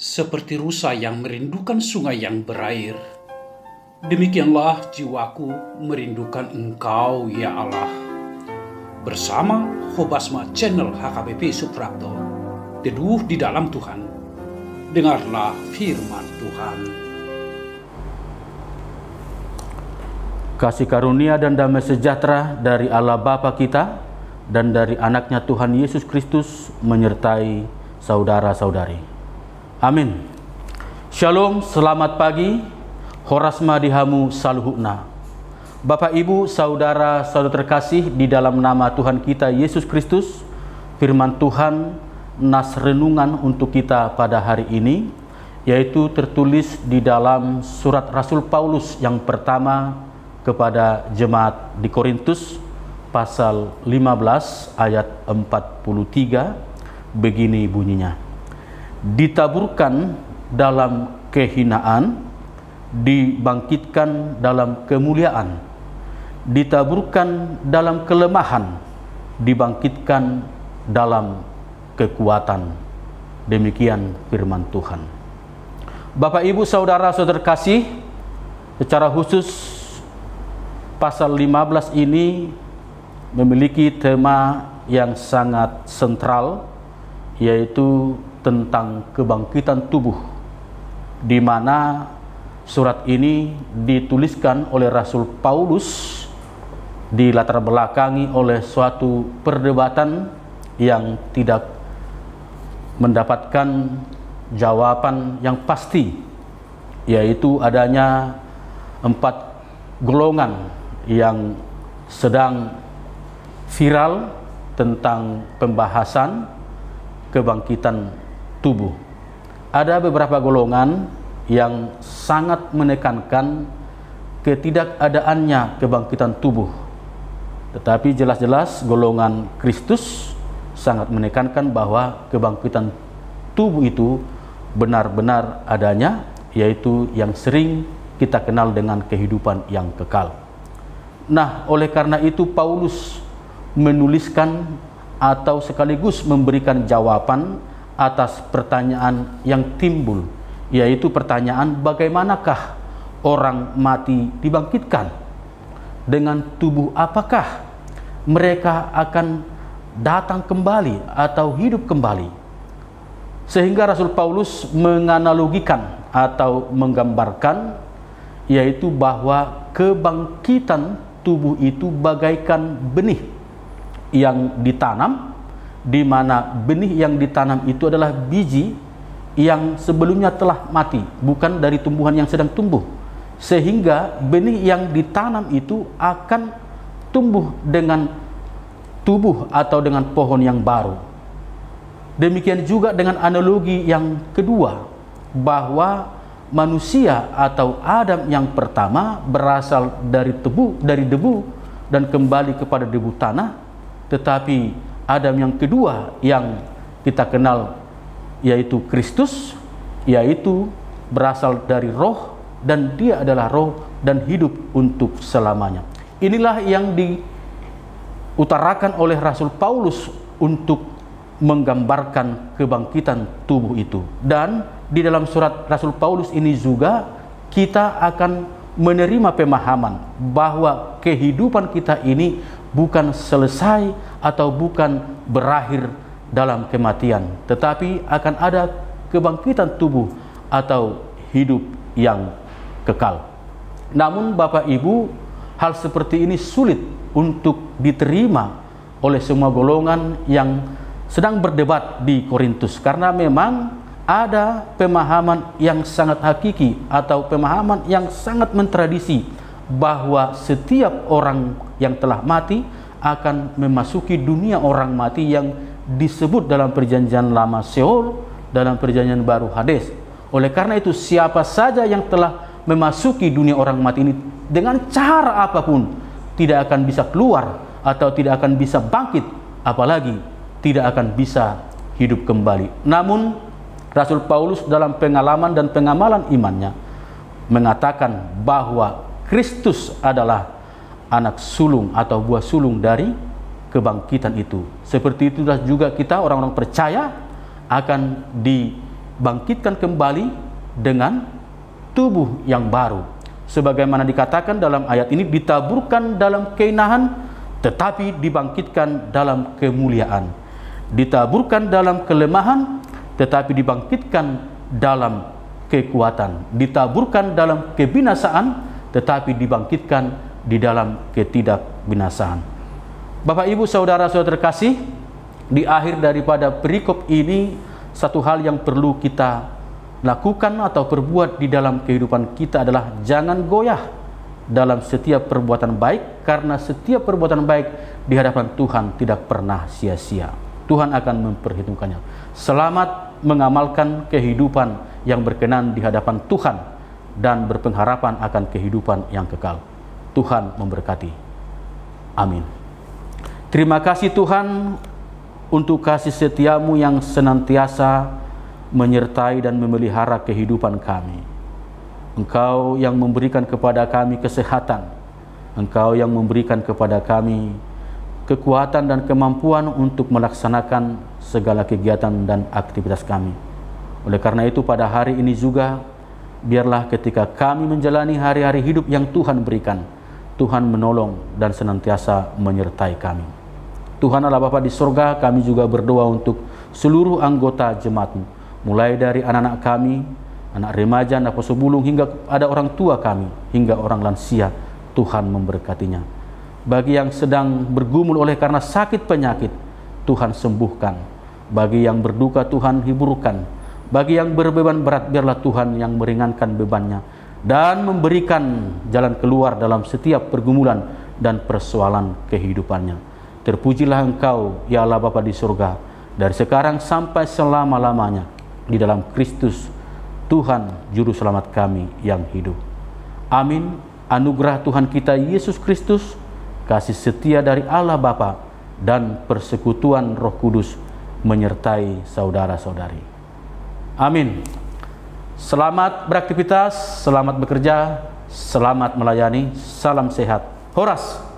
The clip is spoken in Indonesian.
Seperti rusa yang merindukan sungai yang berair, demikianlah jiwaku merindukan Engkau, ya Allah. Bersama Hobasma Channel HKBP Suprapto, teduh di dalam Tuhan. Dengarlah firman Tuhan. Kasih karunia dan damai sejahtera dari Allah Bapa kita dan dari anaknya Tuhan Yesus Kristus menyertai saudara-saudari. Amin. Shalom, selamat pagi. Horasma dihamu saluhukna. Bapak, Ibu, saudara-saudara terkasih di dalam nama Tuhan kita Yesus Kristus, firman Tuhan nas renungan untuk kita pada hari ini, yaitu tertulis di dalam surat Rasul Paulus yang pertama kepada jemaat di Korintus, pasal 15 ayat 43, begini bunyinya. Ditaburkan dalam kehinaan, dibangkitkan dalam kemuliaan. Ditaburkan dalam kelemahan, dibangkitkan dalam kekuatan. Demikian firman Tuhan. Bapak, Ibu, saudara-saudara terkasih, secara khusus pasal 15 ini memiliki tema yang sangat sentral, yaitu tentang kebangkitan tubuh, di mana surat ini dituliskan oleh Rasul Paulus dilatar belakangi oleh suatu perdebatan yang tidak mendapatkan jawaban yang pasti, yaitu adanya 4 golongan yang sedang viral tentang pembahasan kebangkitan tubuh. Ada beberapa golongan yang sangat menekankan ketidakadaannya kebangkitan tubuh, tetapi jelas-jelas golongan Kristus sangat menekankan bahwa kebangkitan tubuh itu benar-benar adanya, yaitu yang sering kita kenal dengan kehidupan yang kekal. Nah, oleh karena itu Paulus menuliskan atau sekaligus memberikan jawaban atas pertanyaan yang timbul, yaitu pertanyaan bagaimanakah orang mati dibangkitkan, dengan tubuh apakah mereka akan datang kembali atau hidup kembali. Sehingga Rasul Paulus menganalogikan atau menggambarkan, yaitu bahwa kebangkitan tubuh itu bagaikan benih yang ditanam, di mana benih yang ditanam itu adalah biji yang sebelumnya telah mati, bukan dari tumbuhan yang sedang tumbuh. Sehingga benih yang ditanam itu akan tumbuh dengan tubuh atau dengan pohon yang baru. Demikian juga dengan analogi yang kedua, bahwa manusia atau Adam yang pertama berasal dari debu dan kembali kepada debu tanah, tetapi Adam yang kedua yang kita kenal, yaitu Kristus, yaitu berasal dari roh, dan dia adalah roh dan hidup untuk selamanya. Inilah yang diutarakan oleh Rasul Paulus untuk menggambarkan kebangkitan tubuh itu. Dan di dalam surat Rasul Paulus ini juga kita akan menerima pemahaman bahwa kehidupan kita ini bukan selesai atau bukan berakhir dalam kematian, tetapi akan ada kebangkitan tubuh atau hidup yang kekal. Namun Bapak Ibu, hal seperti ini sulit untuk diterima oleh semua golongan yang sedang berdebat di Korintus, karena memang ada pemahaman yang sangat hakiki atau pemahaman yang sangat mentradisi bahwa setiap orang yang telah mati akan memasuki dunia orang mati yang disebut dalam perjanjian lama Sheol, dalam perjanjian baru Hades. Oleh karena itu, siapa saja yang telah memasuki dunia orang mati ini dengan cara apapun tidak akan bisa keluar atau tidak akan bisa bangkit, apalagi tidak akan bisa hidup kembali. Namun Rasul Paulus dalam pengalaman dan pengamalan imannya mengatakan bahwa Kristus adalah anak sulung atau buah sulung dari kebangkitan itu. Seperti itulah juga kita orang-orang percaya akan bangkitkan kembali dengan tubuh yang baru. Sebagaimana dikatakan dalam ayat ini, ditaburkan dalam keinahan, tetapi dibangkitkan dalam kemuliaan. Ditaburkan dalam kelemahan, tetapi dibangkitkan dalam kekuatan. Ditaburkan dalam kebinasaan, tetapi dibangkitkan di dalam ketidakbinasaan. Bapak, Ibu, saudara-saudara terkasih, di akhir daripada perikop ini, satu hal yang perlu kita lakukan atau perbuat di dalam kehidupan kita adalah jangan goyah dalam setiap perbuatan baik, karena setiap perbuatan baik di hadapan Tuhan tidak pernah sia-sia. Tuhan akan memperhitungkannya. Selamat mengamalkan kehidupan yang berkenan di hadapan Tuhan dan berpengharapan akan kehidupan yang kekal. Tuhan memberkati. Amin. Terima kasih Tuhan untuk kasih setiamu yang senantiasa menyertai dan memelihara kehidupan kami. Engkau yang memberikan kepada kami kesehatan, Engkau yang memberikan kepada kami kekuatan dan kemampuan untuk melaksanakan segala kegiatan dan aktivitas kami. Oleh karena itu, pada hari ini juga, biarlah ketika kami menjalani hari-hari hidup yang Tuhan berikan, Tuhan menolong dan senantiasa menyertai kami. Tuhan Allah Bapa di surga, kami juga berdoa untuk seluruh anggota jemaat-Mu, mulai dari anak-anak kami, anak remaja, anak posubulung, hingga ada orang tua kami, hingga orang lansia. Tuhan memberkatinya. Bagi yang sedang bergumul oleh karena sakit penyakit, Tuhan sembuhkan. Bagi yang berduka, Tuhan hiburkan. Bagi yang berbeban berat, biarlah Tuhan yang meringankan bebannya dan memberikan jalan keluar dalam setiap pergumulan dan persoalan kehidupannya. Terpujilah Engkau, ya Allah Bapa di surga, dari sekarang sampai selama-lamanya, di dalam Kristus, Tuhan Juru Selamat kami yang hidup. Amin. Anugerah Tuhan kita Yesus Kristus, kasih setia dari Allah Bapa, dan persekutuan Roh Kudus menyertai saudara-saudari. Amin. Selamat beraktivitas, selamat bekerja, selamat melayani, salam sehat. Horas.